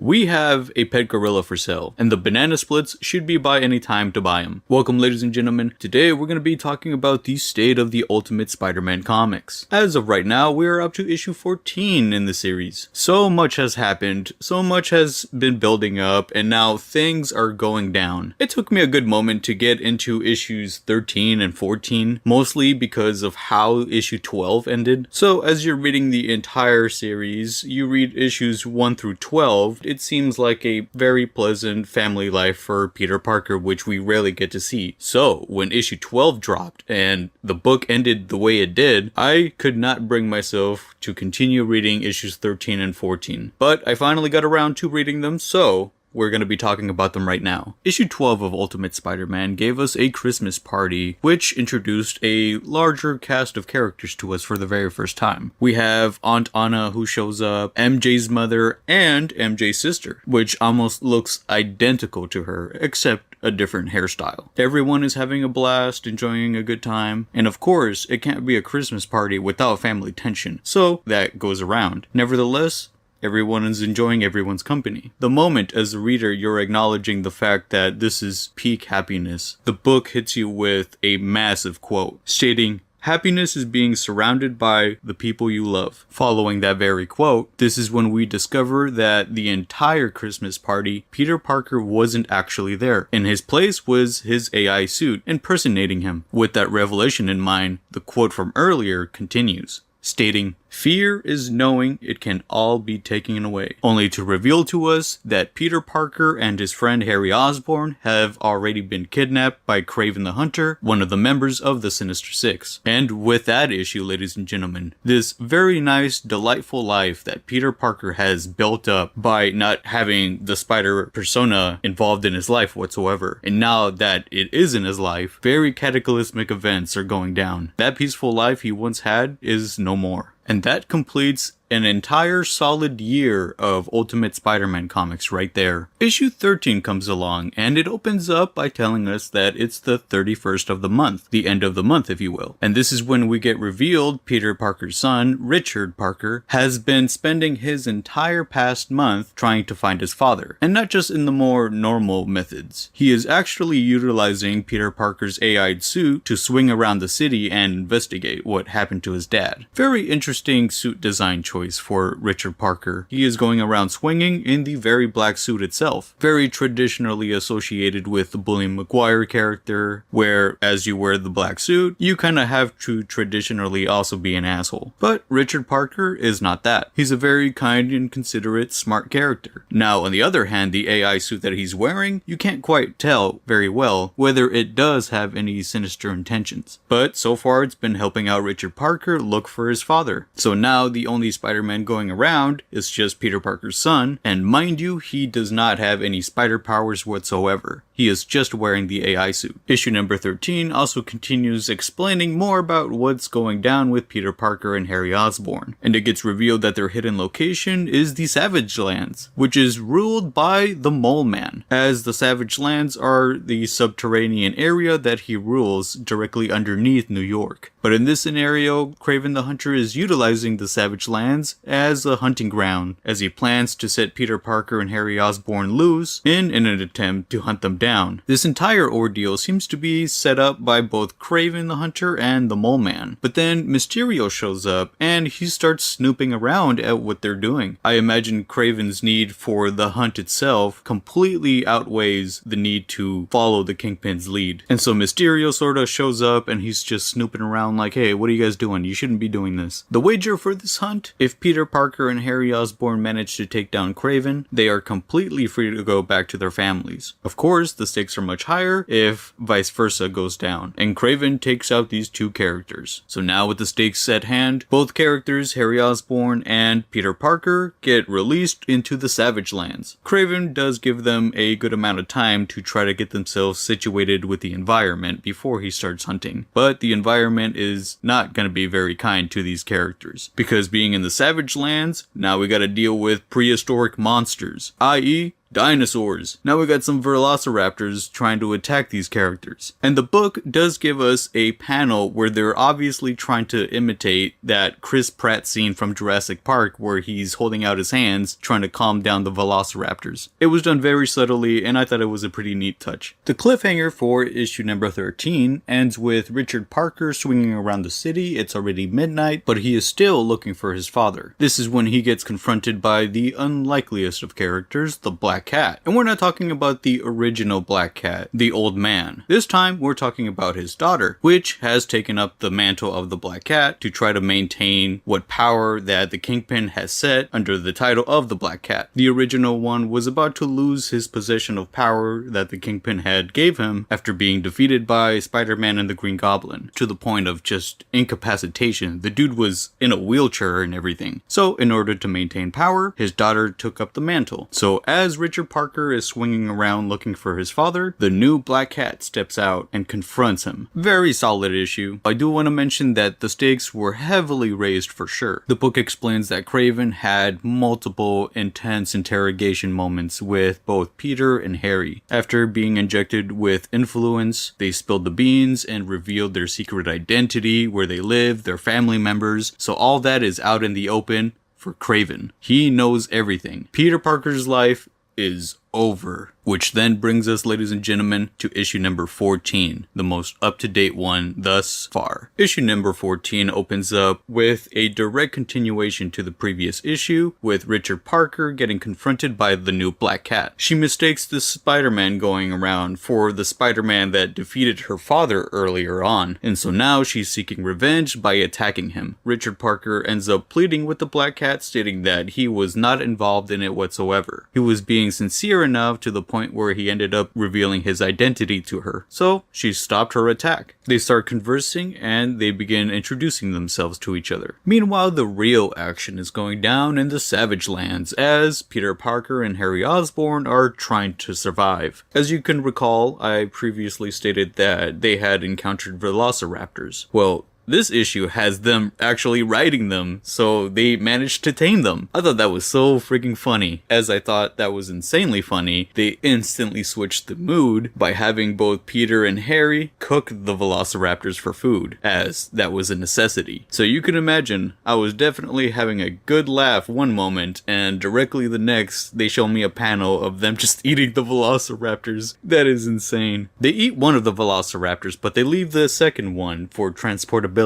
We have a pet gorilla for sale, and the banana splits should be by any time to buy them. Welcome, ladies and gentlemen. Today we're going to be talking about the state of the Ultimate Spider-Man comics. As of right now, we are up to issue 14 in the series. So much has happened, so much has been building up, and now things are going down. It took me a good moment to get into issues 13 and 14, mostly because of how issue 12 ended. So as you're reading the entire series, you read issues 1 through 12, it seems like a very pleasant family life for Peter Parker, which we rarely get to see. So when issue 12 dropped and the book ended the way it did, I could not bring myself to continue reading issues 13 and 14. But I finally got around to reading them, so we're going to be talking about them right now. Issue 12 of Ultimate Spider-Man gave us a Christmas party, which introduced a larger cast of characters to us for the very first time. We have Aunt Anna who shows up, MJ's mother, and MJ's sister, which almost looks identical to her, except a different hairstyle. Everyone is having a blast, enjoying a good time, and of course, it can't be a Christmas party without family tension, so that goes around. Nevertheless, everyone is enjoying everyone's company. The moment, as a reader, you're acknowledging the fact that this is peak happiness, the book hits you with a massive quote, stating, "Happiness is being surrounded by the people you love." Following that very quote, this is when we discover that the entire Christmas party, Peter Parker wasn't actually there. In his place was his AI suit, impersonating him. With that revelation in mind, the quote from earlier continues, stating, "Fear is knowing it can all be taken away," only to reveal to us that Peter Parker and his friend Harry Osborn have already been kidnapped by Kraven the Hunter, one of the members of the Sinister Six. And with that issue, ladies and gentlemen, this very nice, delightful life that Peter Parker has built up by not having the spider persona involved in his life whatsoever, and now that it is in his life, very cataclysmic events are going down. That peaceful life he once had is no more. And that completes an entire solid year of Ultimate Spider-Man comics right there. Issue 13 comes along, and it opens up by telling us that it's the 31st of the month, the end of the month if you will. And this is when we get revealed Peter Parker's son, Richard Parker, has been spending his entire past month trying to find his father. And not just in the more normal methods. He is actually utilizing Peter Parker's AI'd suit to swing around the city and investigate what happened to his dad. Very interesting suit design choice for Richard Parker. He is going around swinging in the very black suit itself. Very traditionally associated with the Bully Maguire character, where as you wear the black suit, you kind of have to traditionally also be an asshole. But Richard Parker is not that. He's a very kind and considerate, smart character. Now, on the other hand, the AI suit that he's wearing, you can't quite tell very well whether it does have any sinister intentions. But so far, it's been helping out Richard Parker look for his father. So now the only Spider-Man going around is just Peter Parker's son, and mind you, he does not have any spider powers whatsoever. He is just wearing the AI suit. Issue number 13 also continues explaining more about what's going down with Peter Parker and Harry Osborn, and it gets revealed that their hidden location is the Savage Lands, which is ruled by the Mole Man, as the Savage Lands are the subterranean area that he rules directly underneath New York. But in this scenario, Kraven the Hunter is utilizing the Savage Lands as a hunting ground, as he plans to set Peter Parker and Harry Osborn loose in an attempt to hunt them down. This entire ordeal seems to be set up by both Kraven the Hunter and the Mole Man. But then Mysterio shows up and he starts snooping around at what they're doing. I imagine Kraven's need for the hunt itself completely outweighs the need to follow the Kingpin's lead. And so Mysterio sort of shows up and he's just snooping around like, "Hey, what are you guys doing? You shouldn't be doing this." The wager for this hunt, if Peter Parker and Harry Osborn manage to take down Kraven, they are completely free to go back to their families. Of course, the stakes are much higher if vice versa goes down, and Kraven takes out these two characters. So now with the stakes at hand, both characters, Harry Osborn and Peter Parker, get released into the Savage Lands. Kraven does give them a good amount of time to try to get themselves situated with the environment before he starts hunting, but the environment is not going to be very kind to these characters, because being in the Savage Lands, now we gotta deal with prehistoric monsters, i.e. Dinosaurs. Now we got some velociraptors trying to attack these characters. And the book does give us a panel where they're obviously trying to imitate that Chris Pratt scene from Jurassic Park where he's holding out his hands trying to calm down the velociraptors. It was done very subtly and I thought it was a pretty neat touch. The cliffhanger for issue number 13 ends with Richard Parker swinging around the city. It's already midnight, but he is still looking for his father. This is when he gets confronted by the unlikeliest of characters, the Black Cat. And we're not talking about the original Black Cat, the old man. This time we're talking about his daughter, which has taken up the mantle of the Black Cat to try to maintain what power that the Kingpin has set under the title of the Black Cat. The original one was about to lose his possession of power that the Kingpin had gave him after being defeated by Spider-Man and the Green Goblin, to the point of just incapacitation. The dude was in a wheelchair and everything. So in order to maintain power, his daughter took up the mantle. So as Richard Parker is swinging around looking for his father, the new Black Cat steps out and confronts him. Very solid issue. I do want to mention that the stakes were heavily raised for sure. The book explains that Kraven had multiple intense interrogation moments with both Peter and Harry. After being injected with influence, they spilled the beans and revealed their secret identity, where they live, their family members. So all that is out in the open for Kraven. He knows everything. Peter Parker's life is over. Which then brings us, ladies and gentlemen, to issue number 14, the most up-to-date one thus far. Issue number 14 opens up with a direct continuation to the previous issue, with Richard Parker getting confronted by the new Black Cat. She mistakes the Spider-Man going around for the Spider-Man that defeated her father earlier on, and so now she's seeking revenge by attacking him. Richard Parker ends up pleading with the Black Cat, stating that he was not involved in it whatsoever. He was being sincere enough to the point where he ended up revealing his identity to her. So she stopped her attack. They start conversing and they begin introducing themselves to each other. Meanwhile, the real action is going down in the Savage Lands as Peter Parker and Harry Osborn are trying to survive. As you can recall, I previously stated that they had encountered velociraptors. Well, this issue has them actually riding them, so they managed to tame them. I thought that was so freaking funny. As I thought that was insanely funny, they instantly switched the mood by having both Peter and Harry cook the velociraptors for food, as that was a necessity. So you can imagine, I was definitely having a good laugh one moment, and directly the next, they show me a panel of them just eating the velociraptors. That is insane. They eat one of the velociraptors, but they leave the second one for transportability.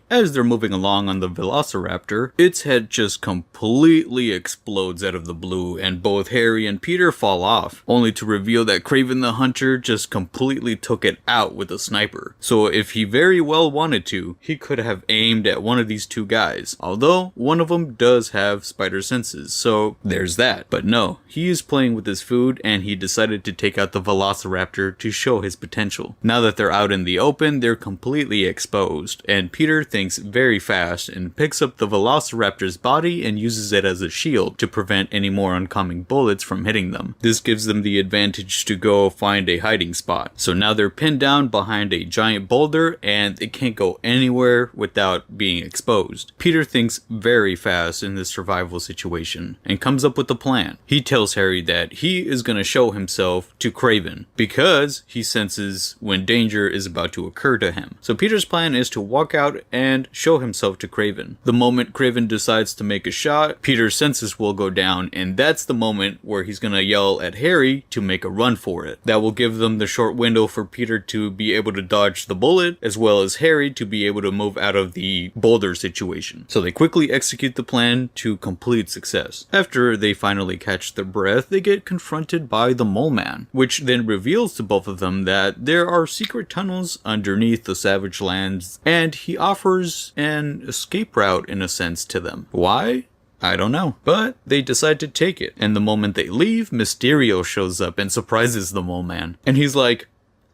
As they're moving along on the velociraptor, its head just completely explodes out of the blue and both Harry and Peter fall off, only to reveal that Kraven the Hunter just completely took it out with a sniper. So if he very well wanted to, he could have aimed at one of these two guys, although one of them does have spider senses, so there's that. But no, he is playing with his food and he decided to take out the velociraptor to show his potential. Now that they're out in the open, they're completely exposed, and Peter thinks very fast and picks up the velociraptor's body and uses it as a shield to prevent any more oncoming bullets from hitting them. This gives them the advantage to go find a hiding spot. So now they're pinned down behind a giant boulder and they can't go anywhere without being exposed. Peter thinks very fast in this survival situation and comes up with a plan. He tells Harry that he is going to show himself to Kraven because he senses when danger is about to occur to him. So Peter's plan is to walk out and show himself to Kraven. The moment Kraven decides to make a shot, Peter's senses will go down, and that's the moment where he's gonna yell at Harry to make a run for it. That will give them the short window for Peter to be able to dodge the bullet, as well as Harry to be able to move out of the boulder situation. So they quickly execute the plan to complete success. After they finally catch their breath, they get confronted by the Mole Man, which then reveals to both of them that there are secret tunnels underneath the Savage Lands, and he offers an escape route in a sense to them. Why? I don't know, but they decide to take it. And the moment they leave, Mysterio shows up and surprises the Mole Man. And he's like,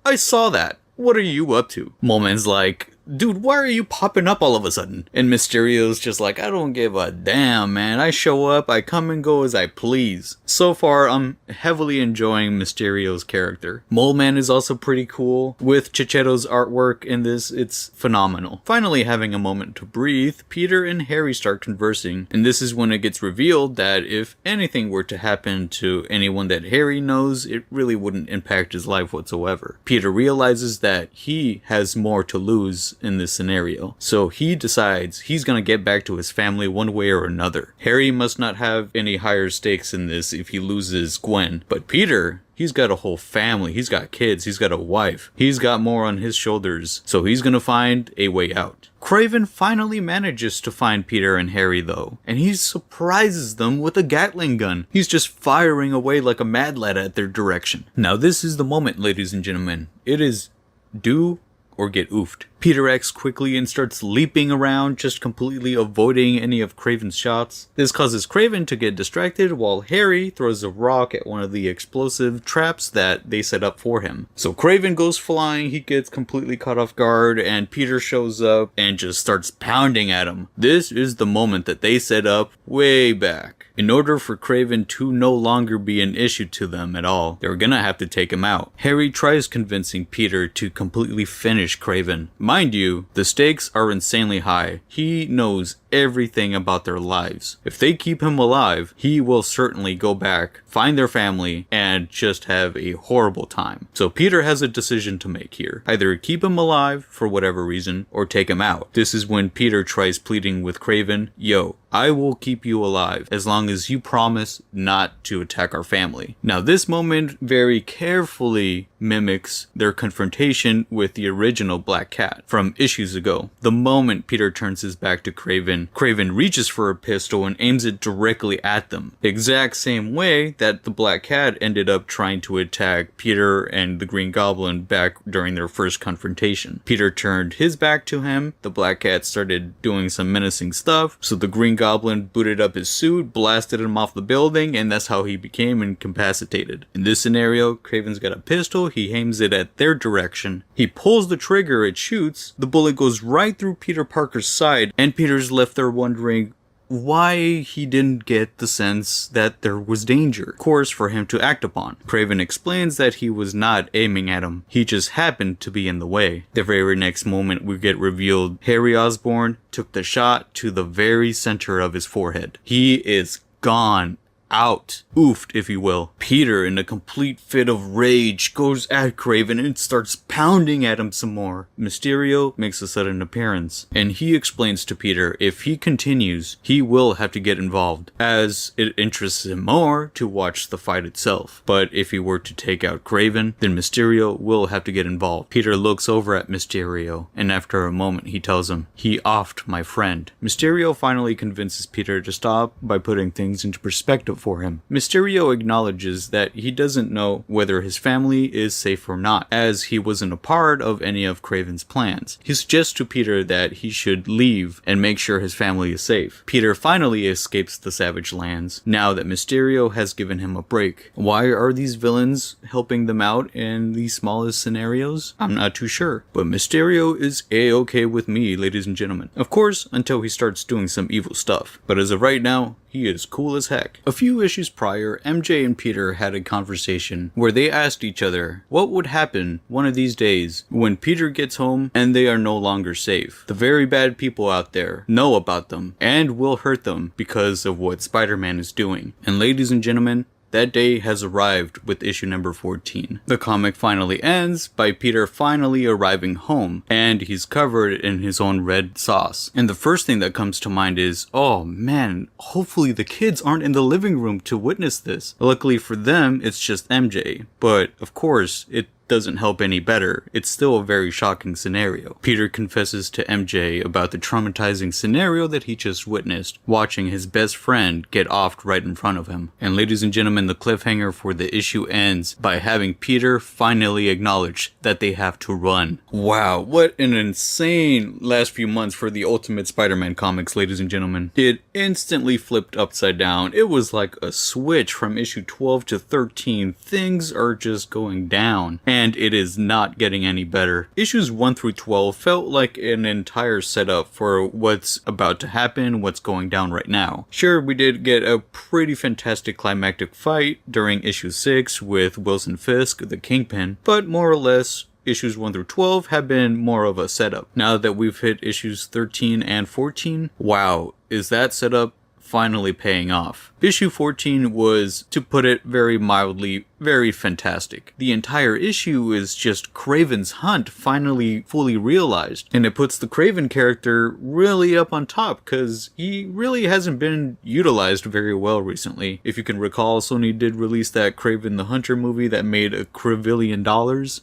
I saw that. What are you up to? Mole Man's like, dude, why are you popping up all of a sudden? And Mysterio's just like, I don't give a damn, man. I show up, I come and go as I please. So far, I'm heavily enjoying Mysterio's character. Mole Man is also pretty cool. With Chichetto's artwork in this, it's phenomenal. Finally having a moment to breathe, Peter and Harry start conversing, and this is when it gets revealed that if anything were to happen to anyone that Harry knows, it really wouldn't impact his life whatsoever. Peter realizes that he has more to lose in this scenario, so he decides he's gonna get back to his family one way or another. Harry must not have any higher stakes in this if he loses Gwen, but Peter, he's got a whole family, he's got kids, he's got a wife, he's got more on his shoulders, so he's gonna find a way out. Craven finally manages to find Peter and Harry though, and he surprises them with a Gatling gun. He's just firing away like a mad lad at their direction. Now this is the moment, ladies and gentlemen. It is do or get oofed. Peter acts quickly and starts leaping around, just completely avoiding any of Craven's shots. This causes Craven to get distracted while Harry throws a rock at one of the explosive traps that they set up for him. So Craven goes flying, he gets completely caught off guard, and Peter shows up and just starts pounding at him. This is the moment that they set up way back. In order for Craven to no longer be an issue to them at all, they're gonna have to take him out. Harry tries convincing Peter to completely finish Craven. Mind you, the stakes are insanely high. He knows everything about their lives. If they keep him alive, he will certainly go back, find their family, and just have a horrible time. So Peter has a decision to make here. Either keep him alive for whatever reason, or take him out. This is when Peter tries pleading with Craven, yo, I will keep you alive as long as you promise not to attack our family. Now this moment very carefully mimics their confrontation with the original Black Cat from issues ago. The moment Peter turns his back to Craven, Craven reaches for a pistol and aims it directly at them. The exact same way that the Black Cat ended up trying to attack Peter and the Green Goblin back during their first confrontation. Peter turned his back to him, the Black Cat started doing some menacing stuff, so the Green Goblin booted up his suit, blasted him off the building, and that's how he became incapacitated. In this scenario, Craven's got a pistol, he aims it at their direction, he pulls the trigger, it shoots, the bullet goes right through Peter Parker's side, and Peter's left there wondering why he didn't get the sense that there was danger, course for him to act upon. Craven explains that he was not aiming at him, he just happened to be in the way. The very next moment we get revealed Harry Osborn took the shot to the very center of his forehead. He is gone. Out. Oofed, if you will. Peter, in a complete fit of rage, goes at Craven and starts pounding at him some more. Mysterio makes a sudden appearance, and he explains to Peter if he continues, he will have to get involved, as it interests him more to watch the fight itself. But if he were to take out Craven, then Mysterio will have to get involved. Peter looks over at Mysterio, and after a moment he tells him, he offed my friend. Mysterio finally convinces Peter to stop by putting things into perspective for him. Mysterio acknowledges that he doesn't know whether his family is safe or not, as he wasn't a part of any of Craven's plans. He suggests to Peter that he should leave and make sure his family is safe. Peter finally escapes the Savage Lands, now that Mysterio has given him a break. Why are these villains helping them out in the smallest scenarios? I'm not too sure, but Mysterio is a-okay with me, ladies and gentlemen. Of course, until he starts doing some evil stuff, but as of right now, he is cool as heck. A few issues prior, MJ and Peter had a conversation where they asked each other what would happen one of these days when Peter gets home and they are no longer safe. The very bad people out there know about them and will hurt them because of what Spider-Man is doing. And ladies and gentlemen, that day has arrived with issue number 14. The comic finally ends by Peter finally arriving home, and he's covered in his own red sauce. And the first thing that comes to mind is, oh man, hopefully the kids aren't in the living room to witness this. Luckily for them, it's just MJ. But of course, it doesn't help any better. It's still a very shocking scenario. Peter confesses to MJ about the traumatizing scenario that he just witnessed, watching his best friend get offed right in front of him. And ladies and gentlemen, the cliffhanger for the issue ends by having Peter finally acknowledge that they have to run. Wow, what an insane last few months for the Ultimate Spider-Man comics, ladies and gentlemen. It instantly flipped upside down. It was like a switch from issue 12 to 13. Things are just going down. and it is not getting any better. Issues 1 through 12 felt like an entire setup for what's about to happen, what's going down right now. Sure, we did get a pretty fantastic climactic fight during issue 6 with Wilson Fisk, the Kingpin, but more or less, issues 1 through 12 have been more of a setup. Now that we've hit issues 13 and 14, wow, is that setup finally paying off. Issue 14 was, to put it very mildly, very fantastic. The entire issue is just Kraven's hunt finally fully realized, and it puts the Kraven character really up on top because he really hasn't been utilized very well recently. If you can recall, Sony did release that Kraven the Hunter movie that made $1 quadrillion,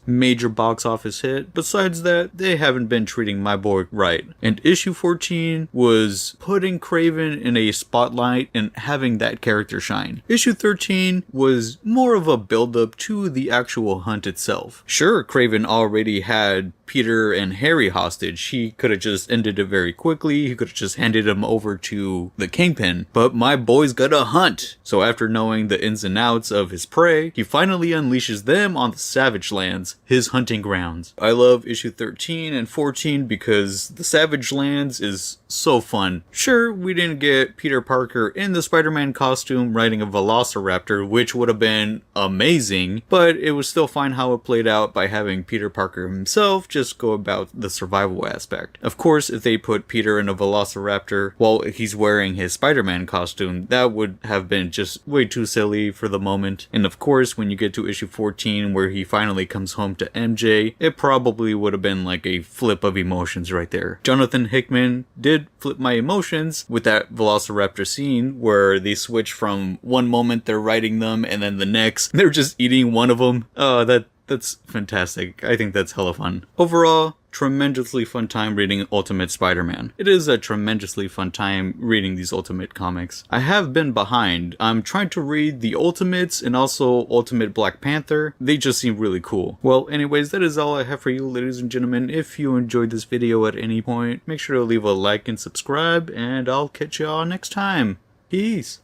major box office hit. Besides that, they haven't been treating my boy right. And issue 14 was putting Kraven in a spotlight and having that character shine. Issue 13 was more of a build-up to the actual hunt itself. Sure, Kraven already had Peter and Harry hostage. He could have just ended it very quickly. He could have just handed him over to the Kingpin. But my boy's gotta hunt. So after knowing the ins and outs of his prey, he finally unleashes them on the Savage Lands, his hunting grounds. I love issue 13 and 14 because the Savage Lands is so fun. Sure, we didn't get Peter Parker in the Spider-Man costume riding a Velociraptor, which would have been amazing, but it was still fine how it played out by having Peter Parker himself just go about the survival aspect. Of course, if they put Peter in a Velociraptor while he's wearing his Spider-Man costume, that would have been just way too silly for the moment. And of course, when you get to issue 14 where he finally comes home to MJ, it probably would have been like a flip of emotions right there. Jonathan Hickman did flip my emotions with that Velociraptor scene where they switch from one moment they're riding them and then the next they're just eating one of them. Oh, that's fantastic. I think that's hella fun. Overall, tremendously fun time reading Ultimate Spider-Man. It is a tremendously fun time reading these Ultimate comics. I have been behind. I'm trying to read the Ultimates and also Ultimate Black Panther. They just seem really cool. Well, anyways, that is all I have for you, ladies and gentlemen. If you enjoyed this video at any point, make sure to leave a like and subscribe, and I'll catch y'all next time. Peace.